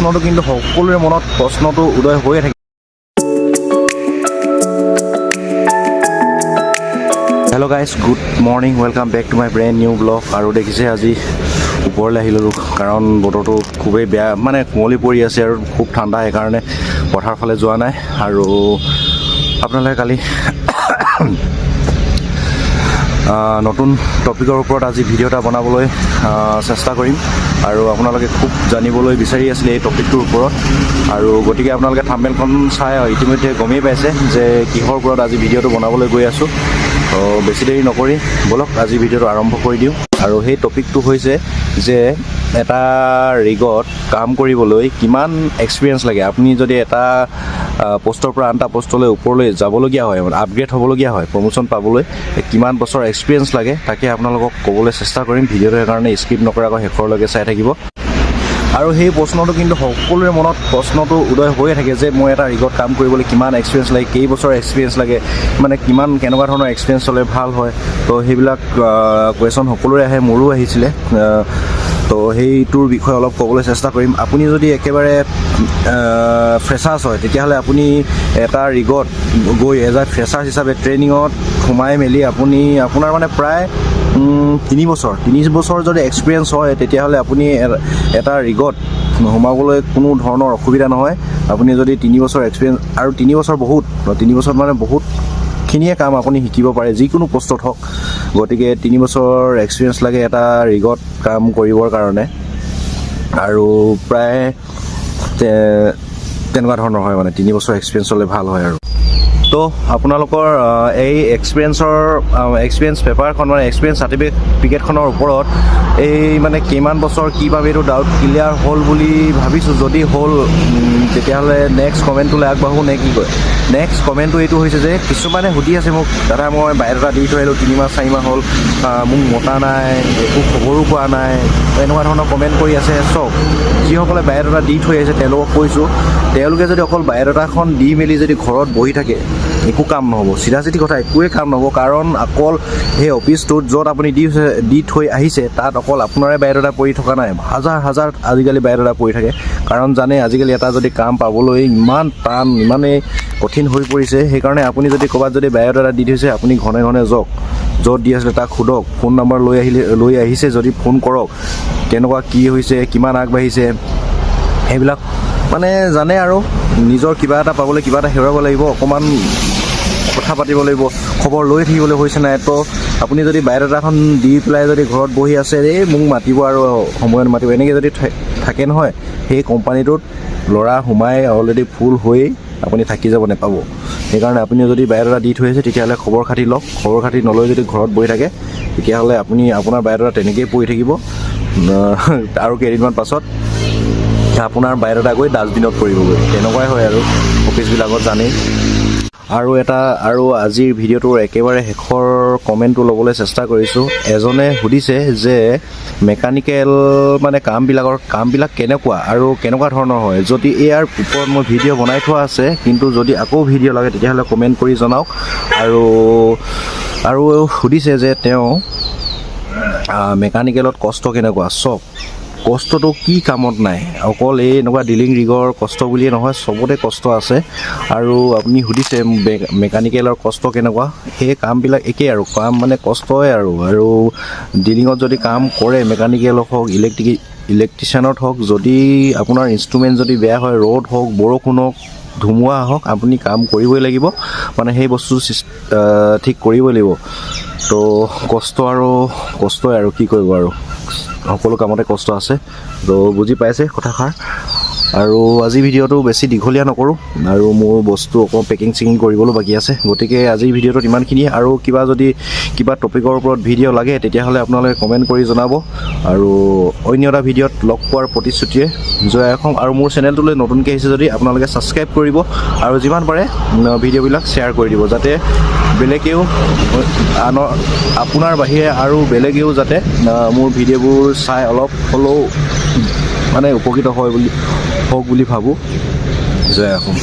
প্ৰশ্নটো কিন্তু সকলোৰে মনত প্ৰশ্নটো উদয় হৈয়ে থাকে। Hello' guys, good morning, welcome back to my brand new blog. আৰু দেখিছে আজি ওপৰলৈ আহিলোঁ কাৰণ বতৰটো খুবেই বেয়া, মানে কুঁৱলী পৰি আছে আৰু খুব ঠাণ্ডা, সেইকাৰণে পথাৰ ফালে যোৱা নাই। আৰু আপোনালোকে কালি নতুন টপিকৰ ওপৰত আজি ভিডিঅ' এটা বনাবলৈ চেষ্টা কৰিম। আৰু আপোনালোকে খুব জানিবলৈ বিচাৰি আছিলে এই টপিকটোৰ ওপৰত, আৰু গতিকে আপোনালোকে থাম্বনেইলখন চাই ইতিমধ্যে গমেই পাইছে যে কিহৰ ওপৰত আজি ভিডিঅ'টো বনাবলৈ গৈ আছোঁ। বেছি দেৰি নকৰি ব'লক আজি ভিডিঅ'টো আৰম্ভ কৰি দিওঁ। আৰু সেই টপিকটো হৈছে যে এটা ৰিগত কাম কৰিবলৈ কিমান এক্সপিৰিয়েঞ্চ লাগে। আপুনি যদি এটা পোষ্টৰ পৰা আন এটা পোষ্টলৈ ওপৰলৈ যাবলগীয়া হয়, আপগ্ৰেড হ'বলগীয়া হয়, প্ৰমোশ্যন পাবলৈ কিমান বছৰ এক্সপিৰিয়েঞ্চ লাগে, তাকে আপোনালোকক ক'বলৈ চেষ্টা কৰিম। ভিডিঅ'টো সেইকাৰণে স্কিপ নকৰাকৈ শেষৰলৈকে চাই থাকিব। আৰু সেই প্ৰশ্নটো কিন্তু সকলোৰে মনত প্ৰশ্নটো উদয় হৈয়ে থাকে যে মই এটা ৰিগত কাম কৰিবলৈ কিমান এক্সপিৰিয়েঞ্চ লাগে, কেইবছৰ এক্সপিৰিয়েঞ্চ লাগে, মানে কেনেকুৱা ধৰণৰ এক্সপিৰিয়েঞ্চ হ'লে ভাল হয়। তো সেইবিলাক কুৱেশ্যন সকলোৰে আহে, মোৰো আহিছিলে। তো সেইটোৰ বিষয়ে অলপ ক'বলৈ চেষ্টা কৰিম। আপুনি যদি একেবাৰে ফ্ৰেছাৰ্ছ হয়, তেতিয়াহ'লে আপুনি এটা ৰিগত গৈ এজ এ ফ্ৰেছাৰ্ছ হিচাপে ট্ৰেইনিঙত সোমাই মেলি আপোনাৰ মানে প্ৰায় 3 বছৰ যদি এক্সপিৰিয়েঞ্চ হয়, তেতিয়াহ'লে আপুনি এটা ৰিগত সোমাবলৈ কোনো ধৰণৰ অসুবিধা নহয়। আপুনি যদি 3 বছৰ এক্সপিৰিয়েঞ্চ, আৰু 3 বছৰ বহুত, 3 বছৰত মানে বহুতখিনিয়ে কাম আপুনি শিকিব পাৰে যিকোনো পোষ্টত হওক। গতিকে 3 বছৰ এক্সপিৰিয়েঞ্চ লাগে এটা ৰিগত কাম কৰিবৰ কাৰণে। আৰু প্ৰায় তেনেকুৱা ধৰণৰ হয়, মানে 3 বছৰ এক্সপিৰিয়েঞ্চ হ'লে ভাল হয়। আৰু তো আপোনালোকৰ এই এক্সপিৰিয়েঞ্চ পেপাৰখন, মানে এক্সপিৰিয়েঞ্চ চাৰ্টিফিকেটখনৰ ওপৰত এই মানে কিমান বছৰ কি পাব, এইটো ডাউট ক্লিয়াৰ হ'ল বুলি ভাবিছোঁ। যদি হ'ল তেতিয়াহ'লে নেক্সট কমেণ্টটোলৈ আগবাঢ়োঁ নে কি কয়। নেক্সট কমেণ্টটো এইটো হৈছে যে কিছুমানে সুধি আছে মোক, দাদা মই বায়'ডাটা দি থৈ আহিলোঁ 3 মাহ 4 মাহ হ'ল, মোক মতা নাই, একো খবৰো পোৱা নাই, এনেকুৱা ধৰণৰ কমেণ্ট কৰি আছে। চব যিসকলে বায়'ডাটা দি থৈ আহিছে তেওঁলোকক কৈছোঁ, তেওঁলোকে যদি অকল বায়'ডাটাখন দি মেলি যদি ঘৰত বহি থাকে, একো কাম নহ'ব। চিধা কথা, একোৱে কাম নহ'ব। কাৰণ অকল সেই অফিচটোত য'ত আপুনি দি থৈ আহিছে, তাত অকল আপোনাৰে বায়'ডাটা পৰি থকা নাই, হাজাৰ আজিকালি বায়'ডাটা পৰি থাকে। কাৰণ জানে আজিকালি এটা যদি কাম পাবলৈ ইমান টান, ইমানেই কঠিন হৈ পৰিছে। সেইকাৰণে আপুনি যদি ক'ৰবাত যদি বায়'ডাটা দি থৈছে, আপুনি ঘনে যাওক, য'ত দি আছিলে তাক সোধক, ফোন নম্বৰ লৈ আহিছে যদি ফোন কৰক, কেনেকুৱা কি হৈছে, কিমান আগবাঢ়িছে, সেইবিলাক মানে জানে। আৰু নিজৰ কিবা এটা পাবলৈ কিবা এটা হেৰুৱাব লাগিব, অকণমান কথা পাতিব লাগিব, খবৰ লৈ থাকিবলৈ হৈছে নাই। তো আপুনি যদি বায়'ডাটাখন দি পেলাই যদি ঘৰত বহি আছে, মোক মাতিব আৰু সময়ত মাতিব, এনেকৈ যদি থাকে নহয়, সেই কোম্পানীটোত ল'ৰা সোমাই অলৰেডি ফুল হৈ আপুনি থাকি যাব, নেপাব। সেইকাৰণে আপুনি যদি বায়'ডাটা দি থৈ আছে, তেতিয়াহ'লে খবৰ খাতি লওক। খবৰ খাতি নলৈ যদি ঘৰত বহি থাকে, তেতিয়াহ'লে আপোনাৰ বায়'ডাটা তেনেকৈয়ে পৰি থাকিব। আৰু কেইদিনমান পাছত আপোনাৰ বায়'ডাটা গৈ ডাষ্টবিনত পৰিবগৈ। তেনেকুৱাই হয় আৰু অফিচবিলাকত জানেই। আৰু আজিৰ ভিডিঅ'টোৰ একেবাৰে শেষৰ কমেণ্টটো ল'বলৈ চেষ্টা কৰিছোঁ। এজনে সুধিছে যে মেকানিকেল মানে কামবিলাক কেনেকুৱা আৰু কেনেকুৱা ধৰণৰ হয়। যদি ইয়াৰ ওপৰত মই ভিডিঅ' বনাই থোৱা আছে, কিন্তু যদি আকৌ ভিডিঅ' লাগে তেতিয়াহ'লে কমেণ্ট কৰি জনাওক। আৰু সুধিছে যে তেওঁ মেকানিকেলত কষ্ট কেনেকুৱা। চব কষ্টটো কি কামত নাই, অকল এই এনেকুৱা ডিলিং ৰিগৰ কষ্ট বুলিয়ে নহয়, চবতে কষ্ট আছে। আৰু আপুনি সুধিছে মেকানিকেলৰ কষ্ট কেনেকুৱা, সেই কামবিলাক একেই আৰু, কাম মানে কষ্টই আৰু ডিলিঙত যদি কাম কৰে, মেকানিকেলত হওক, ইলেক্ট্ৰিচিয়ানত হওক, যদি আপোনাৰ ইনষ্ট্ৰুমেণ্ট যদি বেয়া হয়, ৰ'দ হওক, বৰষুণ হওক, ধুমুহা হওক, আপুনি কাম কৰিবই লাগিব, মানে সেই বস্তু ঠিক কৰিবই লাগিব। তো কষ্টই আৰু কি কৰিব, আৰু সকলো কামতে কষ্ট আছে। তো বুজি পাইছে কথাষাৰ। আৰু আজি ভিডিঅ'টো বেছি দীঘলীয়া নকৰোঁ, আৰু মোৰ বস্তু অকণ পেকিং কৰিবলৈ বাকী আছে। গতিকে আজিৰ ভিডিঅ'টোত ইমানখিনিয়ে। আৰু কিবা টপিকৰ ওপৰত ভিডিঅ' লাগে তেতিয়াহ'লে আপোনালোকে কমেণ্ট কৰি জনাব। আৰু অন্য এটা ভিডিঅ'ত লগ পোৱাৰ প্ৰতিশ্ৰুতিৰে জয় অসম। আৰু মোৰ চেনেলটোলৈ নতুনকৈ আহিছে যদি আপোনালোকে ছাবস্ক্ৰাইব কৰিব, আৰু যিমান পাৰে ভিডিঅ'বিলাক শ্বেয়াৰ কৰি দিব, যাতে বেলেগেও আপোনাৰ বাহিৰে আৰু বেলেগেও যাতে মোৰ ভিডিঅ'বোৰ চাই অলপ হ'লেও মানে উপকৃত হওক বুলি ভাবোঁ। জয় অসম।